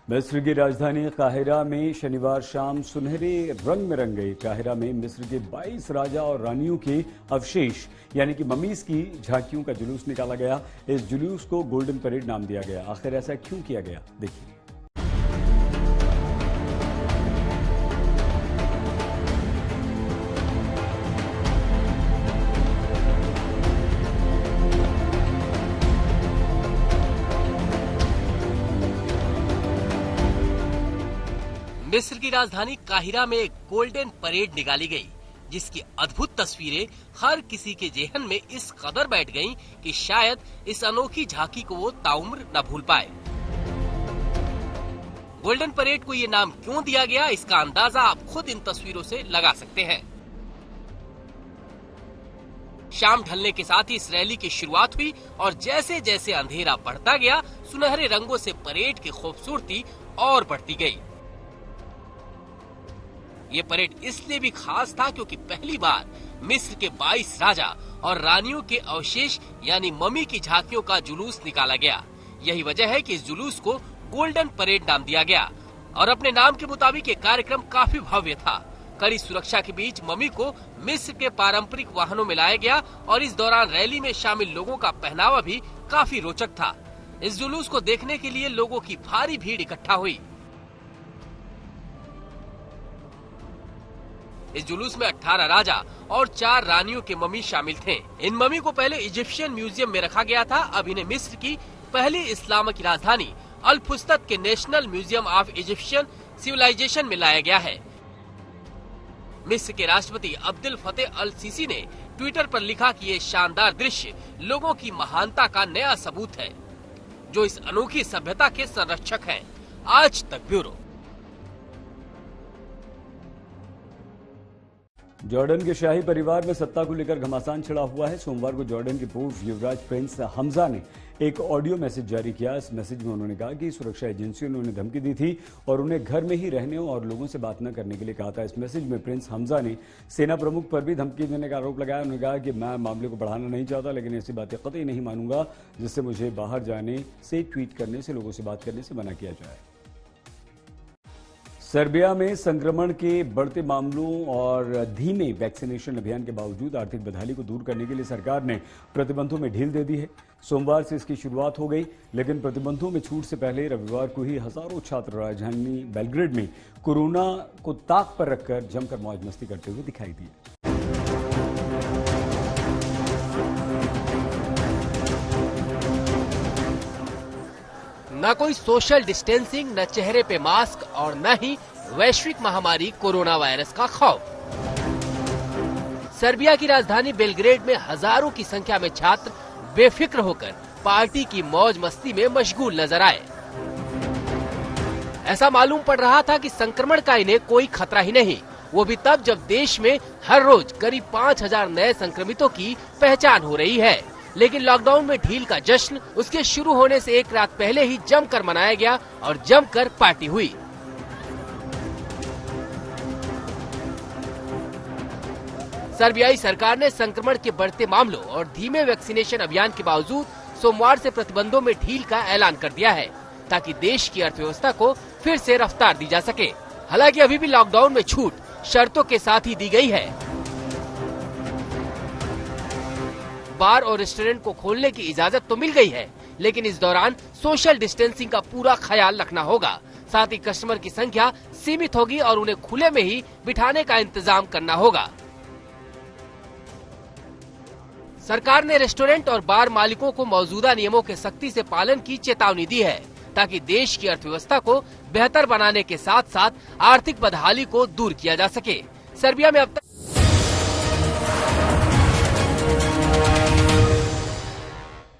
मिस्र की राजधानी काहिरा में शनिवार शाम सुनहरे रंग में रंग गई। काहिरा में मिस्र के 22 राजा और रानियों के अवशेष यानी कि ममीज की झांकियों का जुलूस निकाला गया। इस जुलूस को गोल्डन परेड नाम दिया गया। आखिर ऐसा क्यों किया गया, देखिए। मिस्र की राजधानी काहिरा में एक गोल्डन परेड निकाली गई, जिसकी अद्भुत तस्वीरें हर किसी के जेहन में इस कदर बैठ गईं कि शायद इस अनोखी झांकी को वो ताउम्र न भूल पाए। गोल्डन परेड को ये नाम क्यों दिया गया, इसका अंदाजा आप खुद इन तस्वीरों से लगा सकते हैं। शाम ढलने के साथ ही इस रैली की शुरुआत हुई और जैसे जैसे अंधेरा बढ़ता गया, सुनहरे रंगों से परेड की खूबसूरती और बढ़ती गई। ये परेड इसलिए भी खास था क्योंकि पहली बार मिस्र के 22 राजा और रानियों के अवशेष यानी ममी की झांकियों का जुलूस निकाला गया। यही वजह है कि इस जुलूस को गोल्डन परेड नाम दिया गया और अपने नाम के मुताबिक ये कार्यक्रम काफी भव्य था। कड़ी सुरक्षा के बीच ममी को मिस्र के पारंपरिक वाहनों में लाया गया और इस दौरान रैली में शामिल लोगों का पहनावा भी काफी रोचक था। इस जुलूस को देखने के लिए लोगों की भारी भीड़ इकट्ठा हुई। इस जुलूस में 18 राजा और 4 रानियों के ममी शामिल थे। इन ममी को पहले इजिप्शियन म्यूजियम में रखा गया था। अब इन्हें मिस्र की पहली इस्लामिक राजधानी अल फुस्तत के National Museum of Egyptian Civilization में लाया गया है। मिस्र के राष्ट्रपति अब्दुल फतेह अल सीसी ने ट्विटर पर लिखा कि ये शानदार दृश्य लोगों की महानता का नया सबूत है, जो इस अनोखी सभ्यता के संरक्षक हैं। आज तक ब्यूरो। जॉर्डन के शाही परिवार में सत्ता को लेकर घमासान छिड़ा हुआ है। सोमवार को जॉर्डन के पूर्व युवराज प्रिंस हमजा ने एक ऑडियो मैसेज जारी किया। इस मैसेज में उन्होंने कहा कि सुरक्षा एजेंसियों ने उन्हें धमकी दी थी और उन्हें घर में ही रहने और लोगों से बात न करने के लिए कहा था। इस मैसेज में प्रिंस हमजा ने सेना प्रमुख पर भी धमकी देने का आरोप लगाया। उन्होंने कहा कि मैं मामले को बढ़ाना नहीं चाहता, लेकिन ऐसी बातें कतई नहीं मानूंगा जिससे मुझे बाहर जाने से, ट्वीट करने से, लोगों से बात करने से मना किया जाए। सर्बिया में संक्रमण के बढ़ते मामलों और धीमे वैक्सीनेशन अभियान के बावजूद आर्थिक बदहाली को दूर करने के लिए सरकार ने प्रतिबंधों में ढील दे दी है। सोमवार से इसकी शुरुआत हो गई, लेकिन प्रतिबंधों में छूट से पहले रविवार को ही हजारों छात्र राजधानी बेलग्रेड में कोरोना को ताक पर रखकर जमकर मौज मस्ती करते हुए दिखाई दिए। न कोई सोशल डिस्टेंसिंग, न चेहरे पे मास्क और न ही वैश्विक महामारी कोरोना वायरस का खौफ। सर्बिया की राजधानी बेलग्रेड में हजारों की संख्या में छात्र बेफिक्र होकर पार्टी की मौज मस्ती में मशगूल नजर आए। ऐसा मालूम पड़ रहा था कि संक्रमण का इन्हें कोई खतरा ही नहीं, वो भी तब जब देश में हर रोज करीब 5000 नए संक्रमितों की पहचान हो रही है। लेकिन लॉकडाउन में ढील का जश्न उसके शुरू होने से एक रात पहले ही जमकर मनाया गया और जमकर पार्टी हुई। सर्बियाई सरकार ने संक्रमण के बढ़ते मामलों और धीमे वैक्सीनेशन अभियान के बावजूद सोमवार से प्रतिबंधों में ढील का ऐलान कर दिया है, ताकि देश की अर्थव्यवस्था को फिर से रफ्तार दी जा सके। हालांकि अभी भी लॉकडाउन में छूट शर्तों के साथ ही दी गई है। बार और रेस्टोरेंट को खोलने की इजाजत तो मिल गई है, लेकिन इस दौरान सोशल डिस्टेंसिंग का पूरा ख्याल रखना होगा। साथ ही कस्टमर की संख्या सीमित होगी और उन्हें खुले में ही बिठाने का इंतजाम करना होगा। सरकार ने रेस्टोरेंट और बार मालिकों को मौजूदा नियमों के सख्ती से पालन की चेतावनी दी है, ताकि देश की अर्थव्यवस्था को बेहतर बनाने के साथ साथ आर्थिक बदहाली को दूर किया जा सके। सर्बिया में अब तक